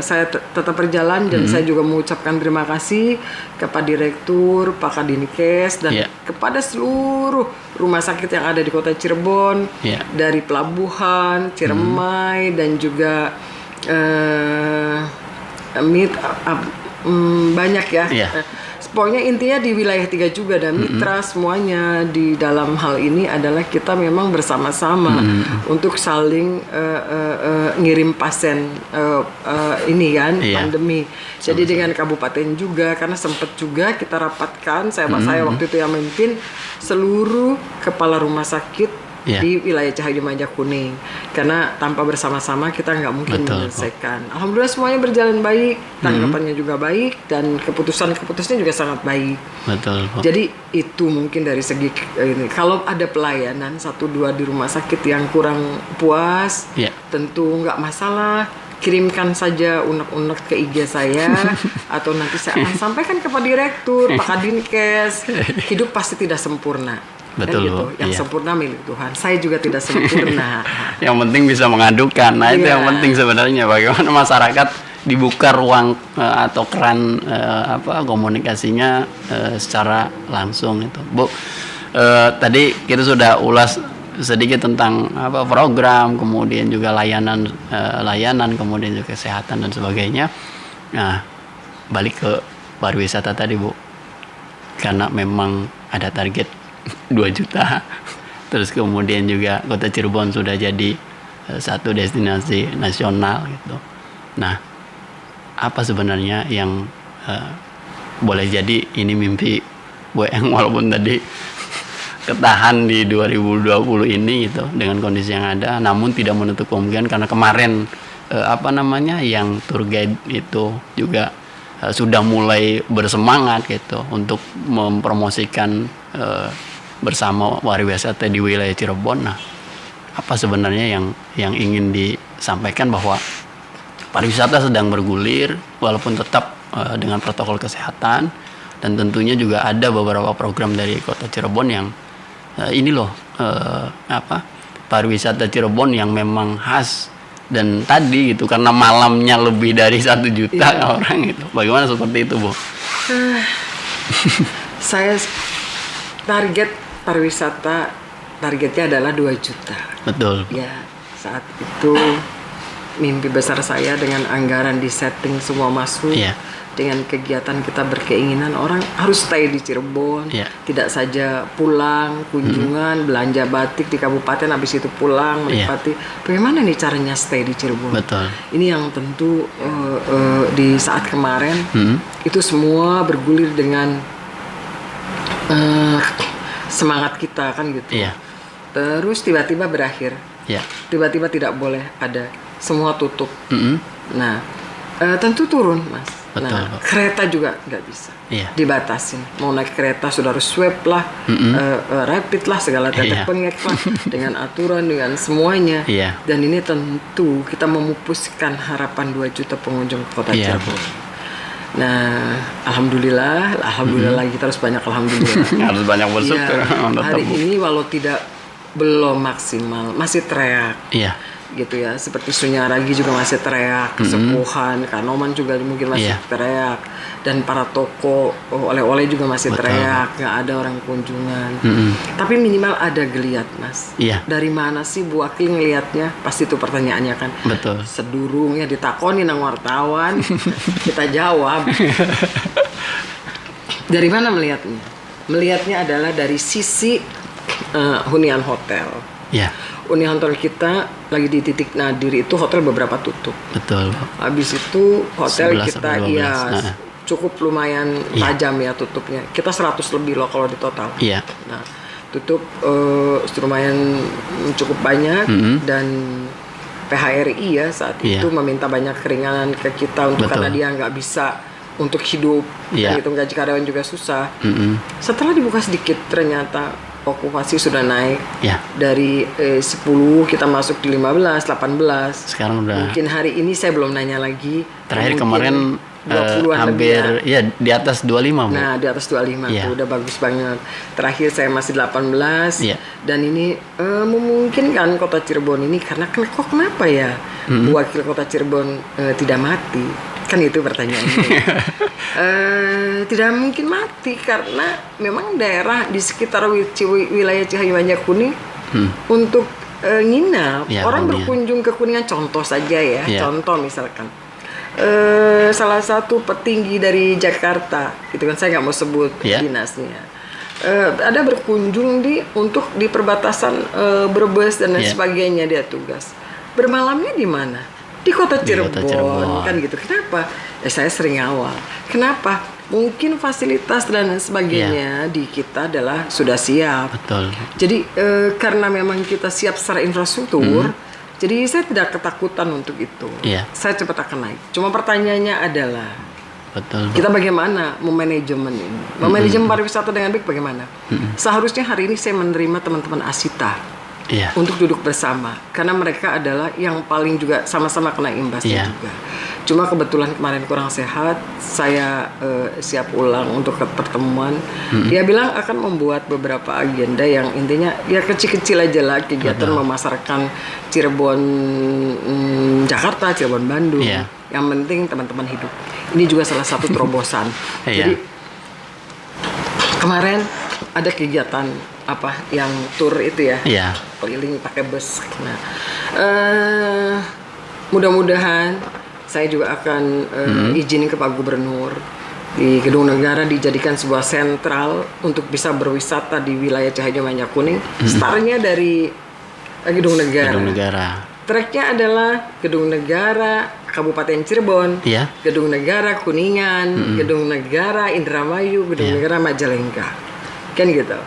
saya tetap berjalan dan saya juga mengucapkan terima kasih kepada Direktur, Pak Kadinkes dan kepada seluruh rumah sakit yang ada di Kota Cirebon, dari Pelabuhan, Ciremai dan juga banyak ya. pokoknya intinya di wilayah 3 juga dan mitra semuanya di dalam hal ini adalah kita memang bersama-sama untuk saling ngirim pasien ini kan pandemi. Jadi dengan kabupaten juga karena sempat juga kita rapatkan saya waktu itu yang memimpin seluruh kepala rumah sakit di wilayah Cahayu Majak Kuning karena tanpa bersama-sama kita nggak mungkin menyelesaikan. Alhamdulillah semuanya berjalan baik, tanggapannya juga baik dan keputusannya juga sangat baik. Betul. Jadi itu mungkin dari segi ini. Kalau ada pelayanan 1-2 di rumah sakit yang kurang puas, tentu nggak masalah. Kirimkan saja unek-unek ke IG saya atau nanti saya akan sampaikan kepada direktur, Pak Kadinkes. Hidup pasti tidak sempurna. Betul, gitu. Yang sempurna milik Tuhan. Saya juga tidak sempurna. Yang penting bisa mengadukan. Nah, itu yang penting sebenarnya bagaimana masyarakat dibuka ruang atau keran komunikasinya secara langsung itu. Bu, tadi kita sudah ulas sedikit tentang program, kemudian juga layanan, kemudian juga kesehatan dan sebagainya. Nah, balik ke pariwisata tadi, Bu. Karena memang ada target 2 juta. Terus kemudian juga Kota Cirebon sudah jadi satu destinasi nasional gitu. Nah, apa sebenarnya yang boleh jadi ini mimpi Bu Eng walaupun tadi ketahan di 2020 ini gitu dengan kondisi yang ada, namun tidak menutup kemungkinan karena kemarin yang tour guide itu juga sudah mulai bersemangat gitu untuk mempromosikan bersama pariwisata di wilayah Cirebon. Nah, apa sebenarnya yang ingin disampaikan bahwa pariwisata sedang bergulir walaupun tetap dengan protokol kesehatan dan tentunya juga ada beberapa program dari Kota Cirebon yang pariwisata Cirebon yang memang khas dan tadi gitu karena malamnya lebih dari 1 juta orang itu. Bagaimana seperti itu, Bu? Saya target pariwisata targetnya adalah 2 juta. Betul. Ya, saat itu mimpi besar saya dengan anggaran di setting semua masuk. Dengan kegiatan kita berkeinginan orang harus stay di Cirebon. Tidak saja pulang, kunjungan, belanja batik di kabupaten habis itu pulang menikmati. Bagaimana nih caranya stay di Cirebon? Betul. Ini yang tentu di saat kemarin itu semua bergulir dengan semangat kita kan gitu. Terus tiba-tiba berakhir. Tiba-tiba tidak boleh ada, semua tutup. Nah, tentu turun, Mas. Betul. Nah, kereta juga nggak bisa, dibatasin. Mau naik kereta sudah harus swab lah, rapid lah, segala tetek pengek lah, dengan aturan, dengan semuanya. Dan ini tentu kita memupuskan harapan 2 juta pengunjung Kota Cirebon. Nah, alhamdulillah lagi kita harus banyak alhamdulillah. Harus banyak bersyukur. Hari ini walau belum maksimal, masih teriak. Gitu ya, seperti Sunyaragi juga masih teriak, Kesepuhan, Kanoman juga mungkin masih teriak, dan para toko oleh-oleh juga masih teriak, nggak ada orang kunjungan. Tapi minimal ada geliat, Mas. Dari mana sih Bu Akil ngelihatnya? Pasti itu pertanyaannya kan. Betul. Sedurungnya ditakoni nang wartawan, kita jawab. Dari mana melihatnya? Melihatnya adalah dari sisi hunian hotel. Hunian hotel kita lagi di titik nadir itu hotel beberapa tutup. Betul. Habis itu hotel kita cukup lumayan tajam ya tutupnya. Kita 100 lebih loh kalau di total. Nah, tutup lumayan cukup banyak dan PHRI ya saat itu meminta banyak keringanan ke kita untuk karena dia nggak bisa untuk hidup, itu gaji karyawan juga susah. Setelah dibuka sedikit ternyata okupasi sudah naik dari 10 kita masuk di 15, 18. Sekarang udah. Mungkin hari ini saya belum nanya lagi. Terakhir kemarin hampir di atas 25. Bu. Nah, di atas 25 tuh udah bagus banget. Terakhir saya masih 18 dan ini memungkinkan Kota Cirebon ini karena kok kenapa ya wakil Kota Cirebon tidak mati? Kan itu pertanyaannya. Tidak mungkin mati karena memang daerah di sekitar wilayah Cahayu Majak Kuning untuk nginap orang berkunjung ke Kuningan contoh saja ya, contoh misalkan salah satu petinggi dari Jakarta, gitu kan, saya nggak mau sebut dinasnya, ada berkunjung untuk di perbatasan Brebes dan lain sebagainya, dia tugas. Bermalamnya di mana? Di kota Cirebon, kan gitu. Kenapa? Saya sering awal. Kenapa? Mungkin fasilitas dan lain sebagainya di kita adalah sudah siap. Betul. Jadi karena memang kita siap secara infrastruktur, jadi saya tidak ketakutan untuk itu. Saya cepat akan naik. Cuma pertanyaannya adalah, kita bagaimana memanajemen ini? Memanajemen pariwisata dengan baik bagaimana? Seharusnya hari ini saya menerima teman-teman Asita untuk duduk bersama, karena mereka adalah yang paling juga sama-sama kena imbasnya juga. Cuma kebetulan kemarin kurang sehat, saya siap ulang untuk pertemuan. Dia bilang akan membuat beberapa agenda yang intinya ya kecil-kecil aja lah, kegiatan memasarkan Cirebon, Jakarta, Cirebon, Bandung. Yang penting teman-teman hidup. Ini juga salah satu terobosan. Jadi kemarin ada kegiatan yang tour itu keliling pakai bus. Nah, mudah-mudahan saya juga akan izinin ke Pak Gubernur di Gedung Negara dijadikan sebuah sentral untuk bisa berwisata di wilayah Cahayu Manjak Kuning. Startnya dari Gedung Negara. Tracknya adalah Gedung Negara Kabupaten Cirebon, Gedung Negara Kuningan, Gedung Negara Indramayu, Gedung Negara Majalengka, kan gitu.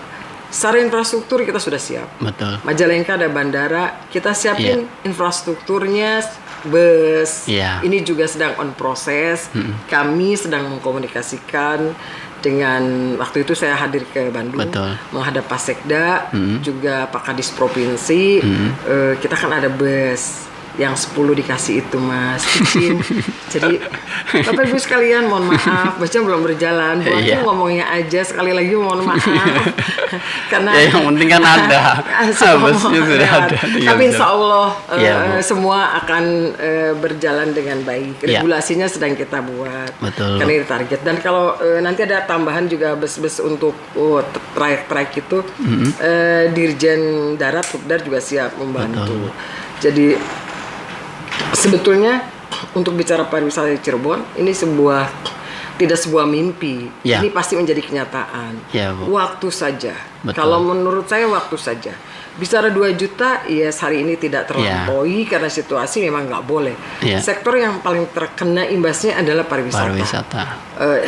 Secara infrastruktur kita sudah siap. Betul. Majalengka ada bandara, kita siapin infrastrukturnya, bus. Ini juga sedang on proses. Kami sedang mengkomunikasikan dengan, waktu itu saya hadir ke Bandung, menghadap Pak Sekda, juga Pak Kadis Provinsi. Kita kan ada bus yang 10 dikasih itu, Mas, izin. Jadi Bapak Ibu sekalian, mohon maaf, busnya belum berjalan. Buatnya ngomongnya aja, sekali lagi mohon maaf. Karena yang penting kan ada. Busnya sudah ada. Tapi insya Allah semua akan berjalan dengan baik. Regulasinya sedang kita buat. Karena ini target. Dan kalau nanti ada tambahan juga bus-bus untuk trayek-trayek itu, Dirjen Darat, Pupdar juga siap membantu. Jadi sebetulnya untuk bicara pariwisata di Cirebon ini tidak sebuah mimpi, ini pasti menjadi kenyataan. Waktu saja. Kalau menurut saya waktu saja. Bicara 2 juta, hari ini tidak terlampaui karena situasi memang nggak boleh. Sektor yang paling terkena imbasnya adalah pariwisata.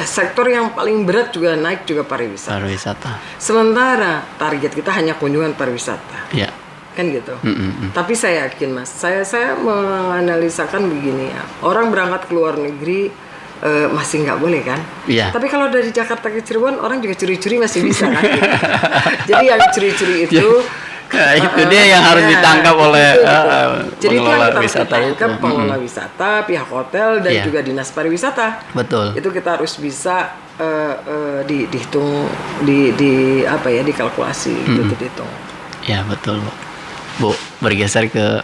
Sektor yang paling berat juga naik juga pariwisata. Sementara target kita hanya kunjungan pariwisata. Kan gitu. Tapi saya yakin, Mas, saya menganalisakan begini ya, orang berangkat ke luar negeri masih nggak boleh kan? Tapi kalau dari Jakarta ke Cirebon orang juga curi-curi masih bisa kan? Gitu. Jadi yang curi-curi itu itu dia yang harus ditangkap oleh pengelola wisata itu. Pengelola wisata, pihak hotel dan juga dinas pariwisata. Itu kita harus bisa dihitung, dikalkulasi, itu dihitung. Ya betul, Bu, bergeser ke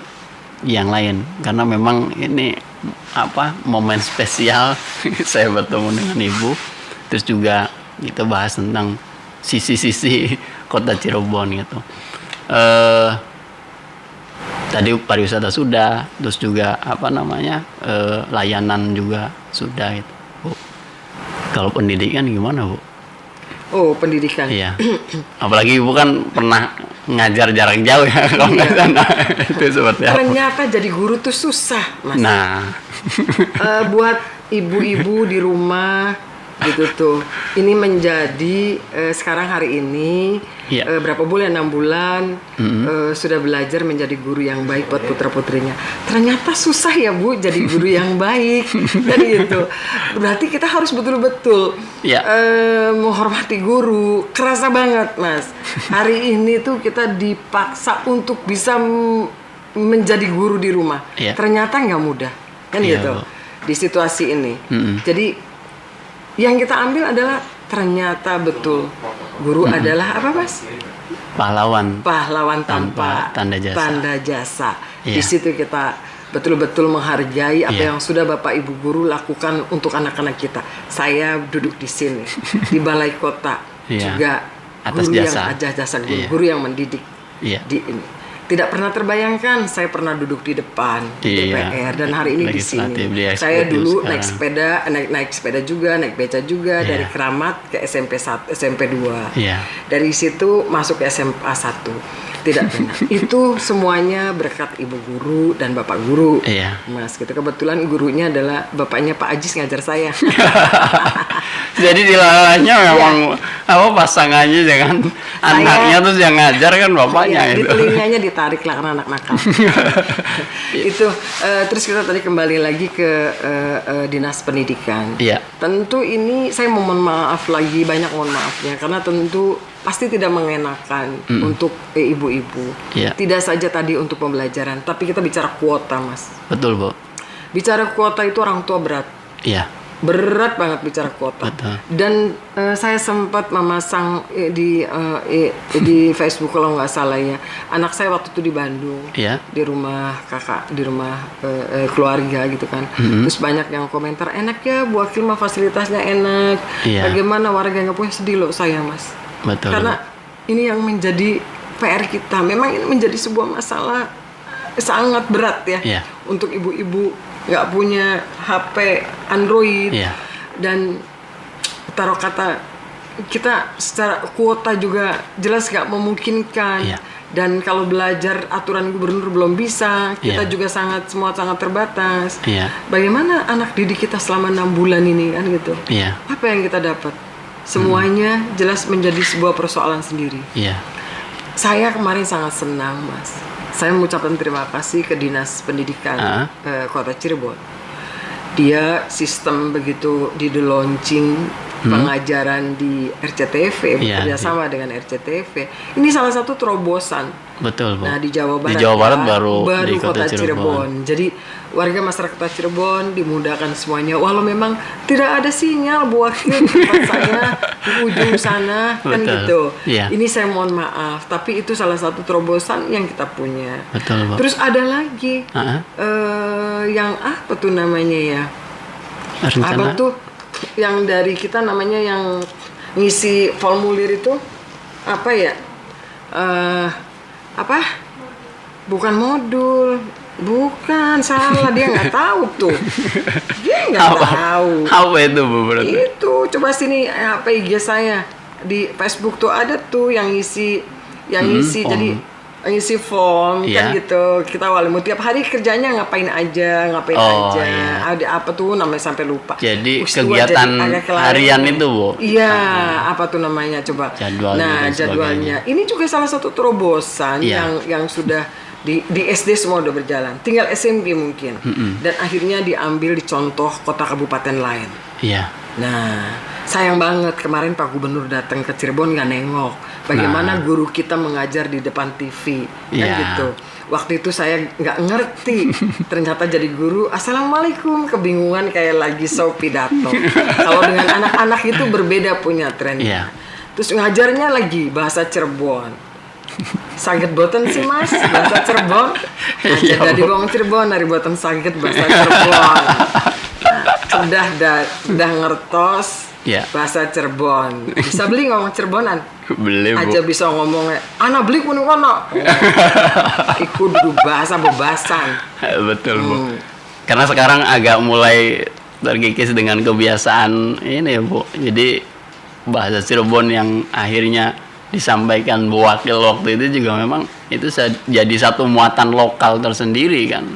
yang lain karena memang ini momen spesial saya bertemu dengan Ibu, terus juga kita bahas tentang sisi-sisi kota Cirebon gitu. Tadi pariwisata sudah, terus juga layanan juga sudah itu, Bu. Kalau pendidikan gimana, Bu? Oh, pendidikan. Apalagi Ibu kan pernah ngajar jarak jauh ya kalau nggak sana. Itu seperti apa? Ternyata jadi guru tuh susah, Mas. Nah, buat ibu-ibu di rumah gitu tuh. Ini menjadi sekarang hari ini berapa bulan, 6 bulan sudah belajar menjadi guru yang baik buat putra-putrinya. Ternyata susah ya, Bu, jadi guru yang baik. Dan gitu. Berarti kita harus betul-betul menghormati guru. Kerasa banget, Mas. Hari ini tuh kita dipaksa untuk bisa menjadi guru di rumah. Ternyata nggak mudah, kan gitu. Di situasi ini. Jadi yang kita ambil adalah ternyata betul guru adalah apa, Mas? Pahlawan tanpa tanda jasa. Di situ kita betul-betul menghargai apa yang sudah Bapak Ibu guru lakukan untuk anak-anak kita. Saya duduk di sini di balai kota juga atas guru jasa. yang guru yang mendidik di ini. Tidak pernah terbayangkan saya pernah duduk di depan DPR dan hari ini di sini. Saya dulu naik sepeda juga, naik beca juga dari Keramat ke SMP 2. Dari situ masuk ke SMA 1. Tidak pernah. Itu semuanya berkat ibu guru dan bapak guru. Mas, gitu. Kebetulan gurunya adalah bapaknya Pak Ajis ngajar saya. Jadi dilalanya memang pasangannya dengan anaknya terus yang ngajar kan bapaknya. Di telinganya ditarik lah karena anak nakal. Itu terus kita tadi kembali lagi ke dinas pendidikan. Tentu ini saya mohon maaf lagi, banyak mohon maafnya karena tentu pasti tidak mengenakan untuk ibu-ibu. Tidak saja tadi untuk pembelajaran, tapi kita bicara kuota, Mas. Betul, Bu. Bicara kuota itu orang tua berat. Berat banget bicara kuota. Dan saya sempat memasang di Facebook kalau nggak salah ya. Anak saya waktu itu di Bandung, di rumah kakak, di rumah keluarga gitu kan. Terus banyak yang komentar, enak ya Bu Akil mah fasilitasnya enak. Bagaimana warga nggak punya, sedih loh saya, Mas. Betul. Karena ini yang menjadi PR kita. Memang ini menjadi sebuah masalah sangat berat ya untuk ibu-ibu nggak punya HP Android dan taruh kata kita secara kuota juga jelas nggak memungkinkan. Dan kalau belajar aturan gubernur belum bisa, kita juga semua sangat terbatas. Bagaimana anak didik kita selama 6 bulan ini kan gitu? Apa yang kita dapat? Semuanya jelas menjadi sebuah persoalan sendiri. Saya kemarin sangat senang, Mas. Saya mengucapkan terima kasih ke Dinas Pendidikan Kota Cirebon. Dia sistem begitu di launching pengajaran di RCTV bekerjasama dengan RCTV. Ini salah satu terobosan. Betul, Bu. Nah, di Jawa Barat. Di Jawa Barat baru di Kota Cirebon. Jadi warga masyarakat Kota Cirebon dimudahkan semuanya. Walau memang tidak ada sinyal Bu Akil di tempat saya di ujung sana kan gitu. Ini saya mohon maaf, tapi itu salah satu terobosan yang kita punya. Betul, Bu. Terus ada lagi yang apa tuh namanya ya? Apa tuh yang dari kita namanya yang ngisi formulir itu apa ya? Apa? Bukan modul, bukan, salah, dia nggak tahu tuh. Dia nggak tahu. Apa itu, Bu? Itu coba sini HP IG saya di Facebook tuh ada tuh yang ngisi, jadi ngisi form kan gitu. Kita walimu tiap hari kerjanya ngapain aja. Ada apa tuh namanya sampai lupa. Jadi kegiatan harian itu, Bu. Apa tuh namanya coba. Jadwalnya. Ini juga salah satu terobosan yang sudah di SD semua udah berjalan. Tinggal SMP mungkin. Dan akhirnya diambil dicontoh kota kabupaten lain. Nah, sayang banget kemarin Pak Gubernur datang ke Cirebon nggak nengok bagaimana guru kita mengajar di depan TV kan gitu. Waktu itu saya nggak ngerti, ternyata jadi guru assalamualaikum, kebingungan kayak lagi show pidato. Kalau dengan anak-anak itu berbeda punya trennya. Terus ngajarnya lagi bahasa Cirebon. Saget boten sih Mas, bahasa Cirebon. Aja dari wong Cirebon dari boten saget bahasa Cirebon. Udah ngertos bahasa Cirebon. Bisa beli ngomong Cirebonan? Beli, Bu. Aja bisa ngomongnya. Ana beli kuning kono. Ikut bahasa bebasan. Betul, Bu. Karena sekarang agak mulai terkikis dengan kebiasaan ini ya, Bu. Jadi bahasa Cirebon yang akhirnya disampaikan Bu Wakil waktu itu juga memang itu jadi satu muatan lokal tersendiri kan.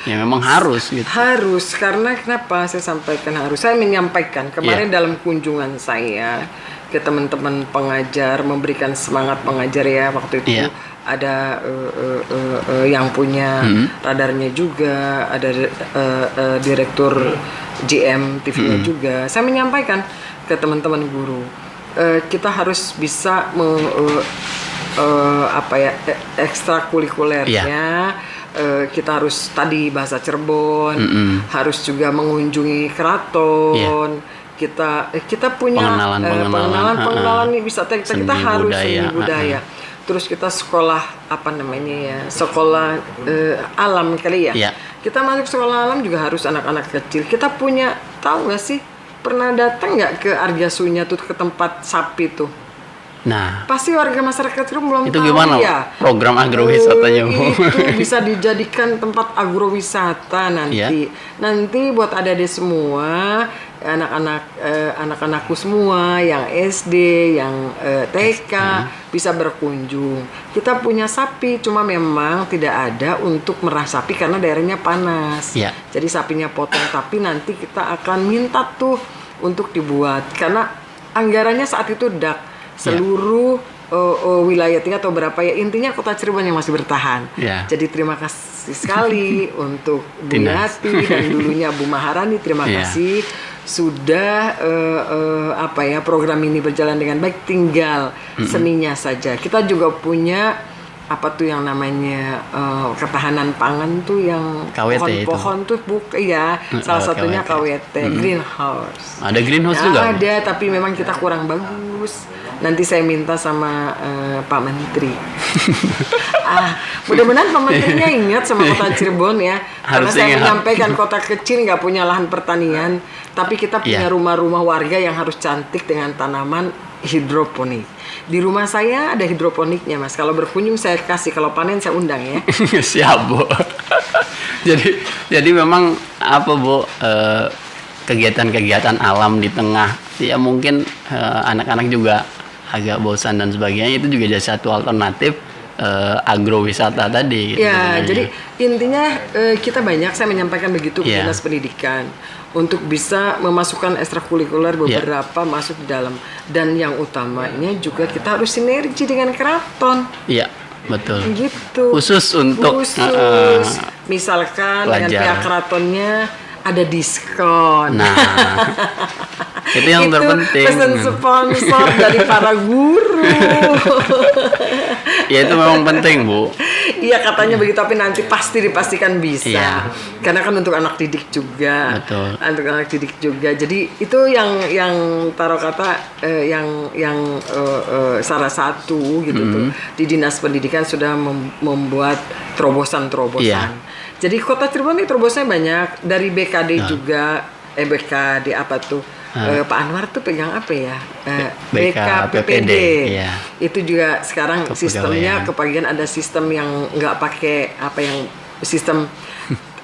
Ya memang harus gitu. Harus, karena kenapa saya sampaikan harus? Saya menyampaikan kemarin dalam kunjungan saya ke teman-teman pengajar, memberikan semangat pengajar ya waktu itu. Ada yang punya radarnya juga, ada direktur GM TV-nya juga. Saya menyampaikan ke teman-teman guru, kita harus bisa ekstrakurikulernya. Kita harus tadi bahasa Cirebon, harus juga mengunjungi keraton. Kita punya pengenalan nih bisa kita harus seni budaya. Terus kita sekolah sekolah alam kali ya. Kita masuk sekolah alam juga harus anak-anak kecil. Kita punya, tahu nggak sih, pernah datang nggak ke Arga Sunya tuh, ke tempat sapi tuh? Nah, pasti warga masyarakat itu belum itu tahu gimana ya. program agrowisatanya, Bu? Itu bisa dijadikan tempat agrowisata nanti. Iya. Nanti buat adik-adik semua, anak-anakku semua yang SD, yang TK bisa berkunjung. Kita punya sapi, cuma memang tidak ada untuk merah sapi karena daerahnya panas. Iya. Jadi sapinya potong, tapi nanti kita akan minta tuh untuk dibuat karena anggarannya saat itu seluruh wilayah tingkat atau berapa ya, intinya Kota Cirebon yang masih bertahan. Ya. Jadi terima kasih sekali untuk Bu Yati dan dulunya Bu Maharani, terima kasih sudah program ini berjalan dengan baik, tinggal seninya saja. Kita juga punya apa tuh yang namanya ketahanan pangan tuh yang KWT pohon-pohon tuh salah satunya KWT, greenhouse. Ada greenhouse juga? Ada, tapi memang kita kurang bagus. Nanti saya minta sama Pak Menteri. Mudah-mudahan Pak Menterinya ingat sama Kota Cirebon ya. Karena saya menyampaikan kota kecil nggak punya lahan pertanian, tapi kita punya rumah-rumah warga yang harus cantik dengan tanaman hidroponik. Di rumah saya ada hidroponiknya, Mas. Kalau berkunjung saya kasih, kalau panen saya undang ya. Siap, Bu. jadi memang apa, Bu, kegiatan-kegiatan alam di tengah ya mungkin anak-anak juga agak bosan dan sebagainya, itu juga jadi satu alternatif agrowisata tadi gitu, ya sebenarnya. Jadi intinya kita banyak, saya menyampaikan begitu ke Dinas Pendidikan untuk bisa memasukkan ekstrakurikuler beberapa masuk di dalam, dan yang utamanya juga kita harus sinergi dengan keraton. Iya, betul. Gitu. Khusus untuk misalkan pelajar. Dengan pihak keratonnya ada diskon. Nah, itu yang terpenting. Pesan sponsor dari para guru. Ya itu memang penting, Bu. Iya katanya begitu, tapi nanti pasti dipastikan bisa. Iya. Karena kan untuk anak didik juga. Betul. Untuk anak didik juga. Jadi itu yang taruh kata yang salah satu gitu tuh di Dinas Pendidikan sudah membuat terobosan-terobosan. Iya. Jadi Kota Cirebon ini terobosannya banyak, dari BKD juga, BKD apa tuh? Pak Anwar tuh pegang apa ya? BKPPD. Iya. Itu juga sekarang sistemnya kebagian ada sistem yang nggak pakai sistem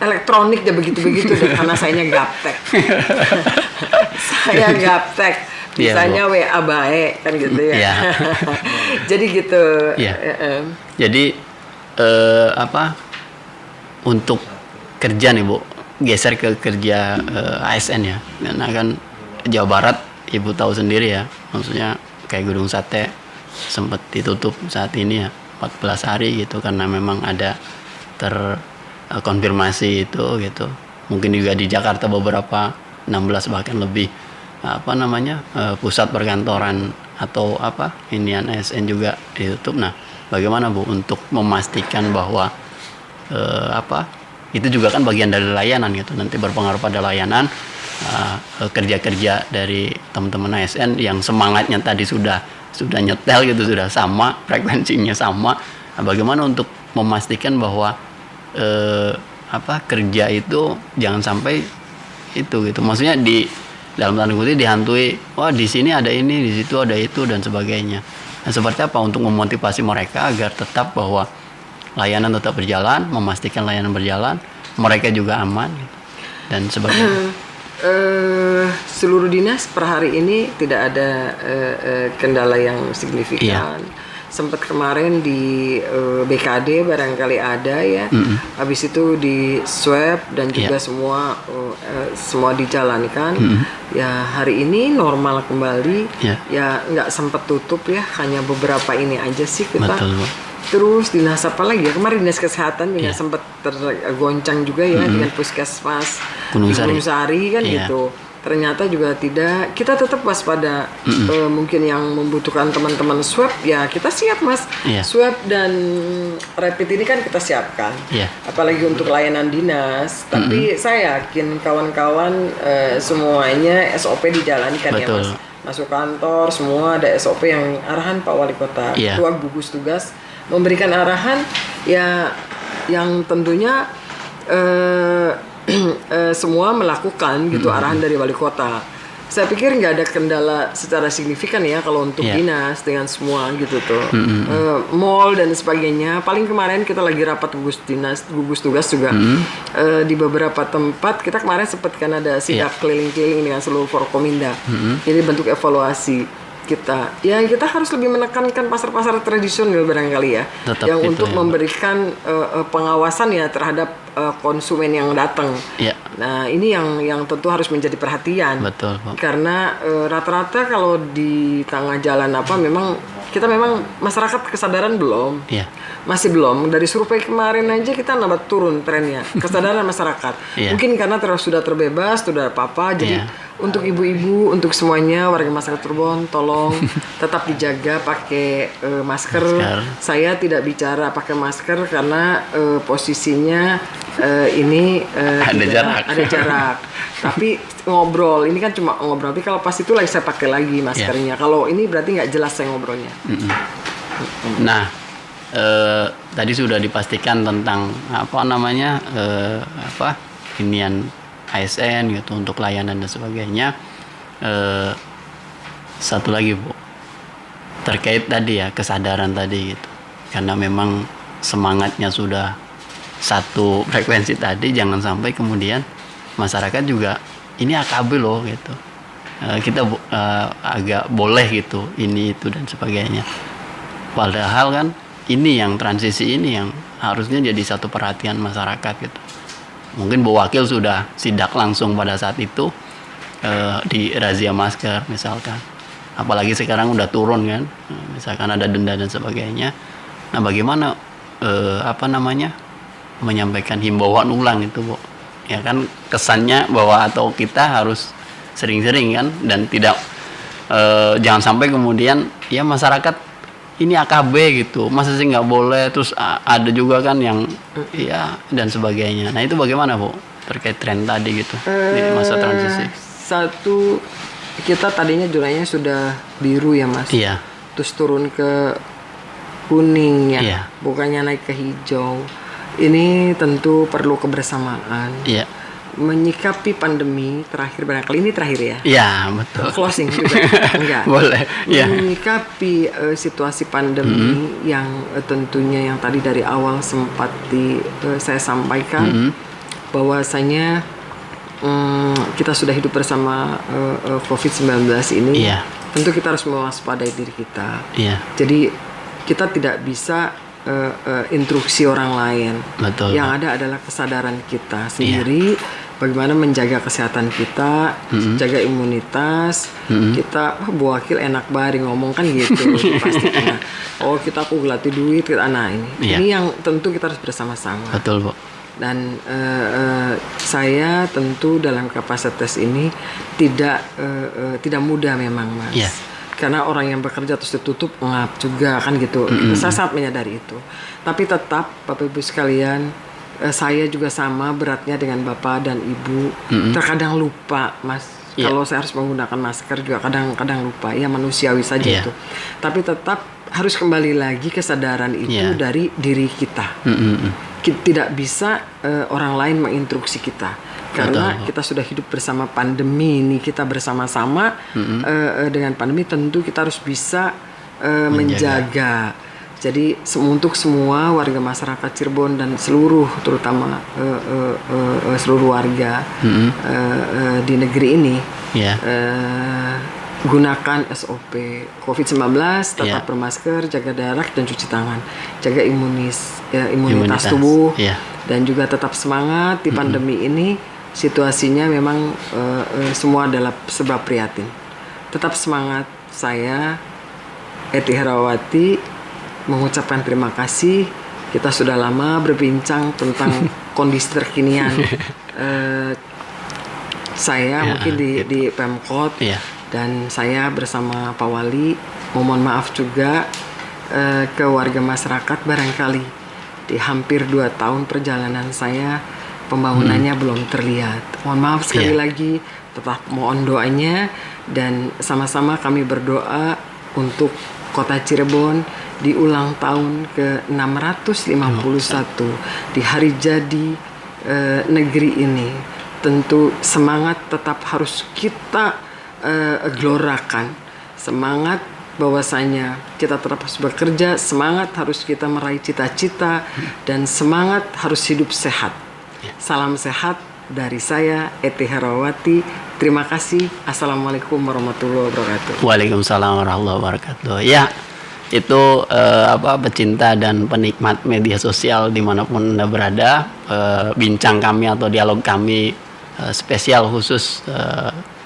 elektronik deh, begitu deh, karena sayanya gaptek. Saya gaptek. Misalnya WA baik kan gitu ya. Iya. Jadi gitu. Iya. Jadi untuk kerja nih, Bu, geser ke kerja ASN ya, karena kan Jawa Barat Ibu tahu sendiri ya, maksudnya kayak Gedung Sate sempat ditutup saat ini ya 14 hari gitu, karena memang ada terkonfirmasi itu gitu. Mungkin juga di Jakarta beberapa 16 bahkan lebih pusat perkantoran atau inian ASN juga ditutup. Nah, bagaimana, Bu, untuk memastikan bahwa itu juga kan bagian dari layanan gitu, nanti berpengaruh pada layanan kerja-kerja dari teman-teman ASN yang semangatnya tadi sudah nyetel gitu, sudah sama frekuensinya sama. Nah, bagaimana untuk memastikan bahwa kerja itu jangan sampai itu gitu, maksudnya di dalam tanda kutip dihantui, wah di sini ada ini, di situ ada itu dan sebagainya. Nah, seperti apa untuk memotivasi mereka agar tetap bahwa layanan tetap berjalan, memastikan layanan berjalan, mereka juga aman gitu, dan sebagainya. Seluruh dinas per hari ini tidak ada kendala yang signifikan. Sempat kemarin di BKD barangkali ada ya. Habis itu di swab dan juga semua dijalankan. Ya hari ini normal kembali. Ya nggak sempat tutup ya, hanya beberapa ini aja sih kita. Betul. Terus dinas apa lagi ya? Kemarin dinas kesehatan juga sempat tergoncang juga ya dengan puskesmas Gunung Sari kan gitu. Ternyata juga tidak. Kita tetap waspada. Mungkin yang membutuhkan teman-teman swab ya kita siap, Mas. Swab dan rapid ini kan kita siapkan. Apalagi untuk layanan dinas. Tapi saya yakin kawan-kawan semuanya SOP dijalankan. Betul. Ya, Mas. Masuk kantor semua ada SOP yang arahan Pak Wali Kota, Ketua Gugus Tugas memberikan arahan ya, yang tentunya semua melakukan gitu arahan dari Wali Kota. saya pikir nggak ada kendala secara signifikan ya kalau untuk dinas dengan semua gitu tuh. Mall dan sebagainya. Paling kemarin kita lagi rapat gugus tugas juga di beberapa tempat. Kita kemarin sempat kan ada sidak keliling-keliling dengan seluruh Forkominda. Jadi bentuk evaluasi kita. Ya kita harus lebih menekankan pasar-pasar tradisional barangkali ya. Tetap yang gitu untuk ya, memberikan pengawasan ya terhadap konsumen yang datang. Iya. Nah ini yang tentu harus menjadi perhatian. Betul, Pak. Karena rata-rata kalau di tengah jalan memang masyarakat kesadaran belum. Iya. Masih belum. Dari survei kemarin aja kita nambah turun trennya kesadaran masyarakat. Mungkin karena sudah terbebas, sudah apa-apa. Jadi untuk ibu-ibu, untuk semuanya warga masyarakat Cirebon, tolong tetap dijaga pakai masker. Saya tidak bicara pakai masker karena posisinya ini ada jarak. Tapi ngobrol, ini kan cuma ngobrol. Tapi kalau pas itu lagi saya pakai lagi maskernya. Kalau ini berarti nggak jelas saya ngobrolnya. Nah, tadi sudah dipastikan tentang inian ASN gitu untuk layanan dan sebagainya. Satu lagi Bu, terkait tadi ya kesadaran tadi gitu. Karena memang semangatnya sudah satu frekuensi tadi, jangan sampai kemudian masyarakat juga ini AKB loh gitu. Kita agak boleh gitu ini itu dan sebagainya. Padahal kan ini yang transisi ini yang harusnya jadi satu perhatian masyarakat gitu. Mungkin Bu Wakil sudah sidak langsung pada saat itu di razia masker misalkan. Apalagi sekarang udah turun kan, misalkan ada denda dan sebagainya. Nah bagaimana menyampaikan himbauan ulang itu Bu? Ya kan kesannya bahwa atau kita harus sering-sering kan dan tidak jangan sampai kemudian ya masyarakat ini AKB gitu, masa sih nggak boleh, terus ada juga kan yang ya dan sebagainya. Nah itu bagaimana Bu terkait tren tadi gitu di masa transisi? Satu, kita tadinya zonanya sudah biru ya Mas. Iya. Terus turun ke kuning ya, Iya. bukannya naik ke hijau. Ini tentu perlu kebersamaan. Iya. Menyikapi pandemi terakhir, barangkali ini terakhir ya. Iya betul. Closing juga enggak. Boleh. Iya. Menyikapi situasi pandemi yang tentunya yang tadi dari awal sempat saya sampaikan bahwasanya kita sudah hidup bersama COVID-19 ini. Iya. Tentu kita harus mewaspadai diri kita. Iya. Jadi kita tidak bisa instruksi orang lain. Betul. Yang ada adalah kesadaran kita sendiri. Bagaimana menjaga kesehatan kita, jaga imunitas. Kita, Bu Wakil enak banget ngomong kan gitu, pasti kena. Oh kita aku gelati duit, nah ini. Ini yang tentu kita harus bersama-sama. Betul Bu. Dan saya tentu dalam kapasitas ini tidak mudah memang Mas. Yeah. Karena orang yang bekerja terus ditutup ngap juga kan gitu. Saya sangat menyadari itu. Tapi tetap Bapak Ibu sekalian, saya juga sama beratnya dengan Bapak dan Ibu. Terkadang lupa Mas. Kalau saya harus menggunakan masker juga kadang-kadang lupa. Ya manusiawi saja itu. Tapi tetap harus kembali lagi kesadaran itu dari diri kita. Tidak bisa orang lain menginstruksi kita. Karena kita sudah hidup bersama pandemi ini, kita bersama-sama dengan pandemi, tentu kita harus bisa menjaga. Jadi untuk semua warga masyarakat Cirebon dan seluruh, terutama seluruh warga di negeri ini, gunakan SOP COVID-19, tetap bermasker, jaga jarak dan cuci tangan, jaga imunitas tubuh, dan juga tetap semangat di pandemi ini. Situasinya memang semua adalah sebab prihatin. Tetap semangat. Saya Eti Herawati mengucapkan terima kasih. Kita sudah lama berbincang tentang kondisi terkinian saya mungkin di Pemkot dan saya bersama Pak Wali mohon maaf juga ke warga masyarakat barangkali di hampir 2 tahun perjalanan saya pembangunannya belum terlihat. Mohon maaf sekali lagi, tetap mohon doanya dan sama-sama kami berdoa untuk Kota Cirebon di ulang tahun ke-651 di hari jadi negeri ini. Tentu semangat tetap harus kita gelorakan, semangat bahwasanya kita tetap harus bekerja, semangat harus kita meraih cita-cita, dan semangat harus hidup sehat. Salam sehat dari saya, Eti Herawati. Terima kasih. Assalamualaikum warahmatullahi wabarakatuh. Waalaikumsalam warahmatullahi wabarakatuh. Ya, itu pecinta dan penikmat media sosial dimanapun Anda berada, bincang kami atau dialog kami spesial khusus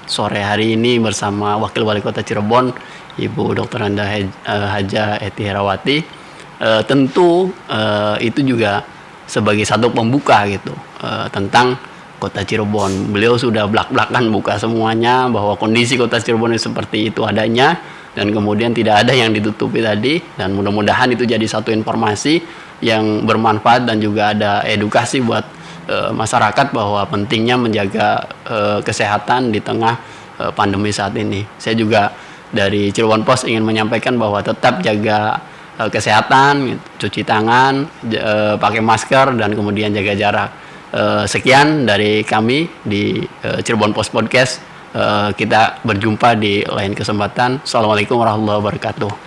sore hari ini bersama Wakil Wali Kota Cirebon, Ibu Dr. Anda Haja Eti Herawati. Tentu itu juga sebagai satu pembuka gitu tentang Kota Cirebon. Beliau sudah belak-belakan buka semuanya bahwa kondisi Kota Cirebon seperti itu adanya, dan kemudian tidak ada yang ditutupi tadi, dan mudah-mudahan itu jadi satu informasi yang bermanfaat dan juga ada edukasi buat masyarakat bahwa pentingnya menjaga kesehatan di tengah pandemi saat ini. Saya juga dari Cirebon Post ingin menyampaikan bahwa tetap jaga kesehatan, cuci tangan, pakai masker, dan kemudian jaga jarak. Sekian dari kami di Cirebon Post Podcast. Kita berjumpa di lain kesempatan. Assalamualaikum warahmatullahi wabarakatuh.